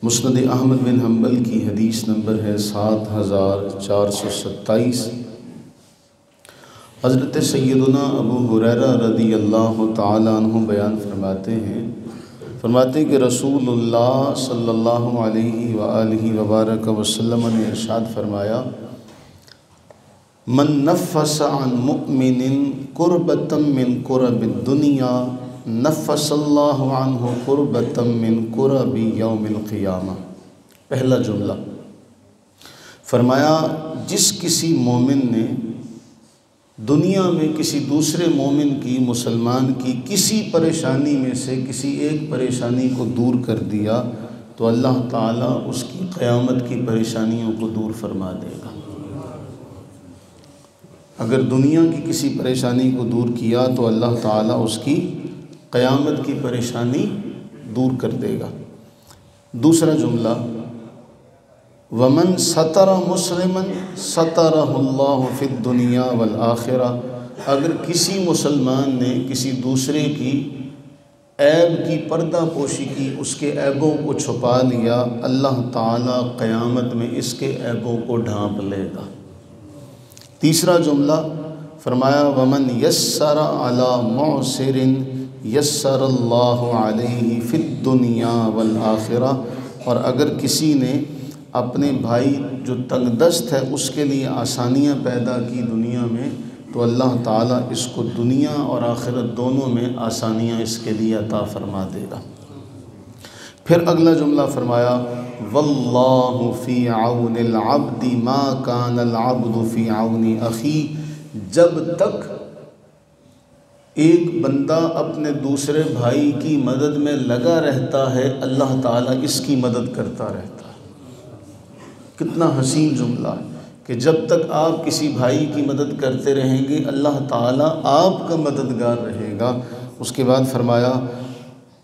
مسند احمد بن حنبل کی حدیث نمبر ہے 7427۔ حضرت سیدنا ابو ہریرہ رضی اللہ تعالیٰ عنہ بیان فرماتے ہیں کہ رسول اللہ صلی اللہ علیہ وآلہ وبارک وسلم نے ارشاد فرمایا، من نفس عن مؤمن کربۃ من کرب الدنیا نفس اللہ عنہ کربۃ من کرب یوم القیامہ۔ پہلا جملہ فرمایا، جس کسی مومن نے دنیا میں کسی دوسرے مومن کی، مسلمان کی کسی پریشانی میں سے کسی ایک پریشانی کو دور کر دیا تو اللہ تعالیٰ اس کی قیامت کی پریشانیوں کو دور فرما دے گا۔ اگر دنیا کی کسی پریشانی کو دور کیا تو اللہ تعالیٰ اس کی قیامت کی پریشانی دور کر دے گا۔ دوسرا جملہ، وَمَن سَتَرَ مُسْلِمًا سَتَرَهُ اللَّهُ فِي الدُّنْيَا وَالْآخِرَةِ، اگر کسی مسلمان نے کسی دوسرے کی عیب کی پردہ پوشی کی، اس کے عیبوں کو چھپا لیا، اللہ تعالیٰ قیامت میں اس کے عیبوں کو ڈھانپ لے گا۔ تیسرا جملہ فرمایا، وَمَن يَسَّرَ عَلَى مُعْسِرٍ یسر اللہ علیہ فی الدنیا والآخرہ، اور اگر کسی نے اپنے بھائی جو تنگ دست ہے اس کے لیے آسانیاں پیدا کی دنیا میں، تو اللہ تعالیٰ اس کو دنیا اور آخرت دونوں میں آسانیاں اس کے لیے عطا فرما دے گا۔ پھر اگلا جملہ فرمایا، واللہ فی عون العبد ما کان العبد فی عون اخی، جب تک ایک بندہ اپنے دوسرے بھائی کی مدد میں لگا رہتا ہے، اللہ تعالیٰ اس کی مدد کرتا رہتا ہے۔ کتنا حسین جملہ ہے کہ جب تک آپ کسی بھائی کی مدد کرتے رہیں گے، اللہ تعالیٰ آپ کا مددگار رہے گا۔ اس کے بعد فرمایا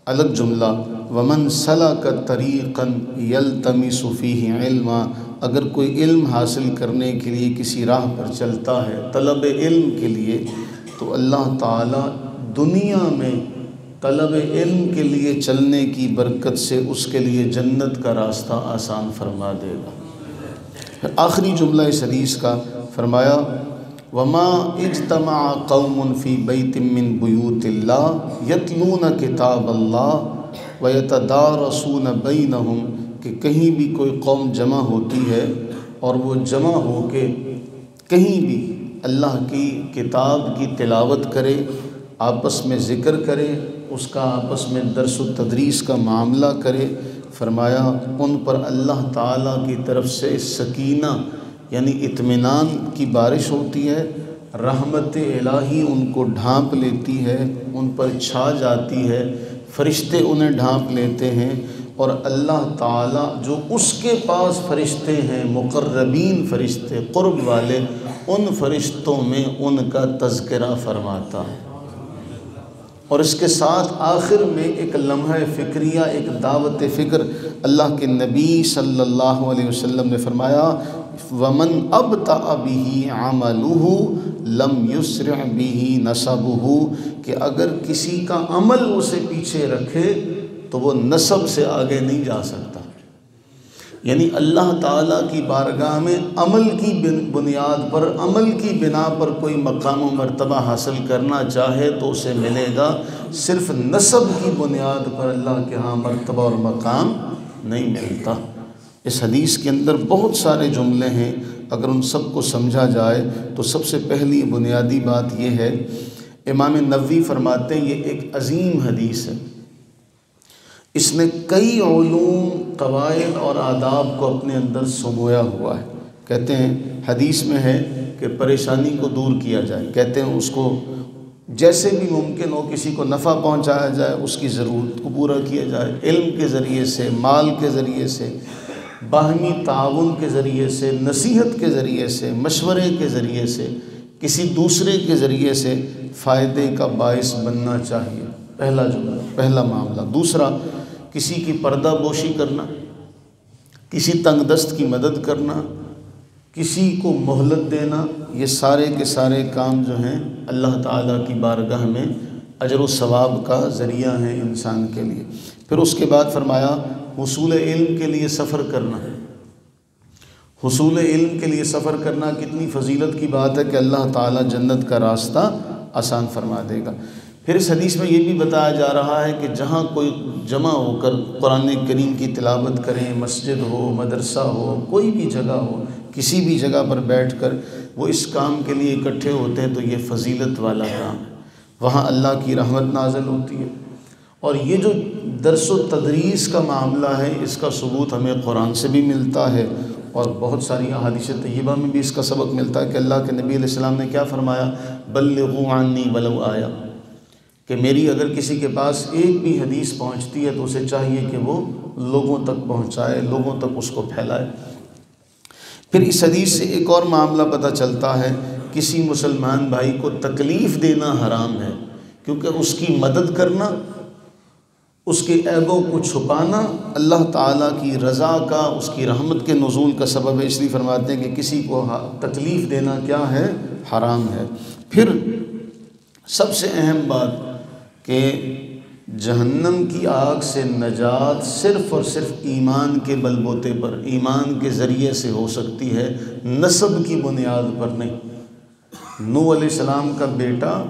الگ جملہ، وَمَن سَلَكَ طَرِيقًا يَلْتَمِسُ فِيهِ عِلْمًا، اگر کوئی علم حاصل کرنے کے لیے کسی راہ پر چلتا ہے، طلب علم کے لیے، تو اللہ تعالیٰ دنیا میں طلب علم کے لیے چلنے کی برکت سے اس کے لیے جنت کا راستہ آسان فرما دے گا۔ پھر آخری جملہ اس حدیث کا فرمایا، وَمَا اجْتَمَعَ قَوْمٌ فِي بَيْتٍ مِّن بُيُوتِ اللَّهِ يَتْلُونَ كِتَابَ اللَّهِ وَيَتَدَارَسُونَ بَيْنَهُمْ، کہ کہیں بھی کوئی قوم جمع ہوتی ہے اور وہ جمع ہو کے کہیں بھی اللہ کی کتاب کی تلاوت کرے، آپس میں ذکر کرے، اس کا آپس میں درس و تدریس کا معاملہ کرے، فرمایا ان پر اللہ تعالیٰ کی طرف سے سکینہ یعنی اطمینان کی بارش ہوتی ہے، رحمت الہی ان کو ڈھانپ لیتی ہے، ان پر چھا جاتی ہے، فرشتے انہیں ڈھانپ لیتے ہیں، اور اللہ تعالیٰ جو اس کے پاس فرشتے ہیں، مقربین فرشتے، قرب والے، ان فرشتوں میں ان کا تذکرہ فرماتا ہے۔ اور اس کے ساتھ آخر میں ایک لمحہ فکریہ، ایک دعوت فکر، اللہ کے نبی صلی اللہ علیہ وسلم نے فرمایا، وَمَنْ أَبْطَأَ بِهِ عَمَلُهُ لَمْ يُسْرِعْ بِهِ نَسَبُهُ، کہ اگر کسی کا عمل اسے پیچھے رکھے تو وہ نسب سے آگے نہیں جا سکتا۔ یعنی اللہ تعالیٰ کی بارگاہ میں عمل کی بنیاد پر، عمل کی بنا پر کوئی مقام و مرتبہ حاصل کرنا چاہے تو اسے ملے گا، صرف نسب کی بنیاد پر اللہ کے ہاں مرتبہ اور مقام نہیں ملتا۔ اس حدیث کے اندر بہت سارے جملے ہیں، اگر ان سب کو سمجھا جائے تو سب سے پہلی بنیادی بات یہ ہے، امام نووی فرماتے ہیں یہ ایک عظیم حدیث ہے، اس نے کئی علوم، قواعد اور آداب کو اپنے اندر سمویا ہوا ہے۔ کہتے ہیں حدیث میں ہے کہ پریشانی کو دور کیا جائے، کہتے ہیں اس کو جیسے بھی ممکن ہو کسی کو نفع پہنچایا جائے، اس کی ضرورت کو پورا کیا جائے، علم کے ذریعے سے، مال کے ذریعے سے، باہمی تعاون کے ذریعے سے، نصیحت کے ذریعے سے، مشورے کے ذریعے سے، کسی دوسرے کے ذریعے سے فائدے کا باعث بننا چاہیے۔ پہلا جملہ، پہلا معاملہ۔ دوسرا، کسی کی پردہ پوشی کرنا، کسی تنگ دست کی مدد کرنا، کسی کو مہلت دینا، یہ سارے کے سارے کام جو ہیں اللہ تعالیٰ کی بارگاہ میں اجر و ثواب کا ذریعہ ہیں انسان کے لیے۔ پھر اس کے بعد فرمایا حصول علم کے لیے سفر کرنا۔ حصول علم کے لیے سفر کرنا کتنی فضیلت کی بات ہے کہ اللہ تعالیٰ جنت کا راستہ آسان فرما دے گا۔ پھر اس حدیث میں یہ بھی بتایا جا رہا ہے کہ جہاں کوئی جمع ہو کر قرآن کریم کی تلاوت کریں، مسجد ہو، مدرسہ ہو، کوئی بھی جگہ ہو، کسی بھی جگہ پر بیٹھ کر وہ اس کام کے لیے اکٹھے ہوتے ہیں تو یہ فضیلت والا کام ہے، وہاں اللہ کی رحمت نازل ہوتی ہے۔ اور یہ جو درس و تدریس کا معاملہ ہے اس کا ثبوت ہمیں قرآن سے بھی ملتا ہے اور بہت ساری احادیث طیبہ میں بھی اس کا سبق ملتا ہے کہ اللہ کے نبی علیہ السلام نے کیا فرمایا، بلغوا عنی ولو آیا، کہ میری اگر کسی کے پاس ایک بھی حدیث پہنچتی ہے تو اسے چاہیے کہ وہ لوگوں تک پہنچائے، لوگوں تک اس کو پھیلائے۔ پھر اس حدیث سے ایک اور معاملہ پتہ چلتا ہے، کسی مسلمان بھائی کو تکلیف دینا حرام ہے، کیونکہ اس کی مدد کرنا، اس کے عیبوں کو چھپانا اللہ تعالیٰ کی رضا کا، اس کی رحمت کے نزول کا سبب ہے، اس لیے فرماتے ہیں کہ کسی کو تکلیف دینا کیا ہے، حرام ہے۔ پھر سب سے اہم بات کہ جہنم کی آگ سے نجات صرف اور صرف ایمان کے بل بوتے پر، ایمان کے ذریعے سے ہو سکتی ہے، نسب کی بنیاد پر نہیں۔ نوح علیہ السلام کا بیٹا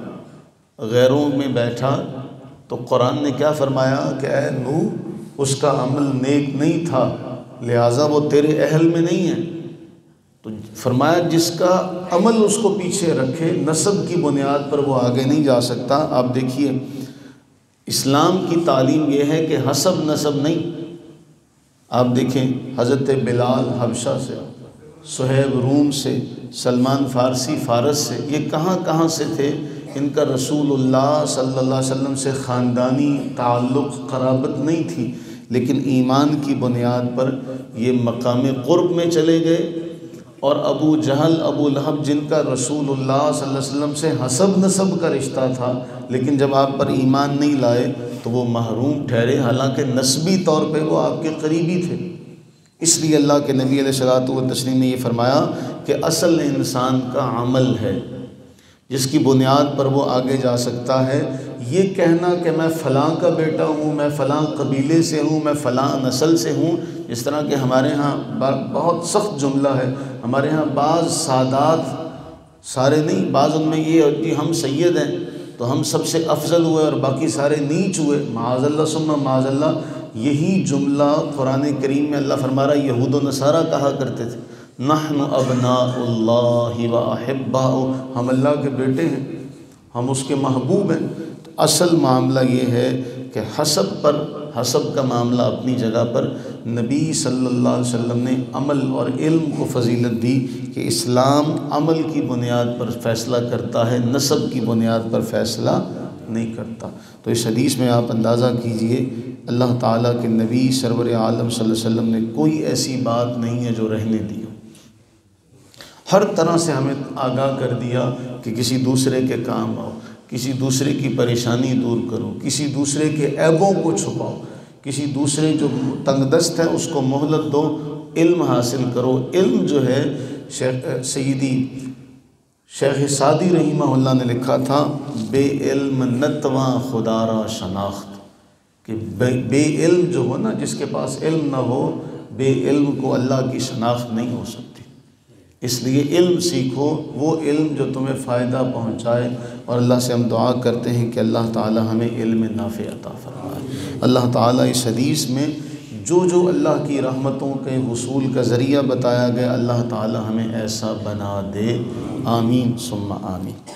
غیروں میں بیٹھا تو قرآن نے کیا فرمایا کہ اے نوح اس کا عمل نیک نہیں تھا لہٰذا وہ تیرے اہل میں نہیں ہے، تو فرمایا جس کا عمل اس کو پیچھے رکھے، نسب کی بنیاد پر وہ آگے نہیں جا سکتا۔ آپ دیکھیے اسلام کی تعلیم یہ ہے کہ حسب نسب نہیں۔ آپ دیکھیں حضرت بلال حبشہ سے، صہیب روم سے، سلمان فارسی فارس سے، یہ کہاں کہاں سے تھے، ان کا رسول اللہ صلی اللہ علیہ وسلم سے خاندانی تعلق قرابت نہیں تھی، لیکن ایمان کی بنیاد پر یہ مقام قرب میں چلے گئے۔ اور ابو جہل، ابو لہب، جن کا رسول اللہ صلی اللہ علیہ وسلم سے حسب نسب کا رشتہ تھا، لیکن جب آپ پر ایمان نہیں لائے تو وہ محروم ٹھہرے، حالانکہ نسبی طور پہ وہ آپ کے قریبی تھے۔ اس لیے اللہ کے نبی علیہ الصلوۃ والتسلیم نے یہ فرمایا کہ اصل انسان کا عمل ہے جس کی بنیاد پر وہ آگے جا سکتا ہے۔ یہ کہنا کہ میں فلاں کا بیٹا ہوں، میں فلاں قبیلے سے ہوں، میں فلاں نسل سے ہوں، اس طرح کہ ہمارے ہاں بہت سخت جملہ ہے، ہمارے ہاں بعض سادات، سارے نہیں، بعض ان میں یہ ہے کہ ہم سید ہیں تو ہم سب سے افضل ہوئے اور باقی سارے نیچ ہوئے، معاذ اللہ ثم معاذ اللہ۔ یہی جملہ قرآن کریم میں اللہ فرما رہا ہے یہود و نصارہ کہا کرتے تھے، نحن ابناء اللہ و احباؤ، ہم اللہ کے بیٹے ہیں، ہم اس کے محبوب ہیں۔ تو اصل معاملہ یہ ہے کہ حسب کا معاملہ اپنی جگہ پر، نبی صلی اللہ علیہ وسلم نے عمل اور علم کو فضیلت دی کہ اسلام عمل کی بنیاد پر فیصلہ کرتا ہے، نسب کی بنیاد پر فیصلہ نہیں کرتا۔ تو اس حدیث میں آپ اندازہ کیجئے اللہ تعالیٰ کے نبی سرور عالم صلی اللہ علیہ وسلم نے کوئی ایسی بات نہیں ہے جو رہنے دی ہو، ہر طرح سے ہمیں آگاہ کر دیا کہ کسی دوسرے کے کام آؤ، کسی دوسرے کی پریشانی دور کرو، کسی دوسرے کے عیبوں کو چھپاؤ، کسی دوسرے جو تنگ دست ہے اس کو مہلت دو، علم حاصل کرو۔ علم جو ہے سیدی شیخ سعدی رحمہ اللہ نے لکھا تھا، بے علم نتواں خدا را شناخت، کہ بے علم جو ہو نا، جس کے پاس علم نہ ہو، بے علم کو اللہ کی شناخت نہیں ہو سکتی۔ اس لیے علم سیکھو، وہ علم جو تمہیں فائدہ پہنچائے، اور اللہ سے ہم دعا کرتے ہیں کہ اللہ تعالی ہمیں علم نافع عطا فرمائے۔ اللہ تعالی اس حدیث میں جو اللہ کی رحمتوں کے حصول کا ذریعہ بتایا گیا، اللہ تعالی ہمیں ایسا بنا دے، آمین ثم آمین۔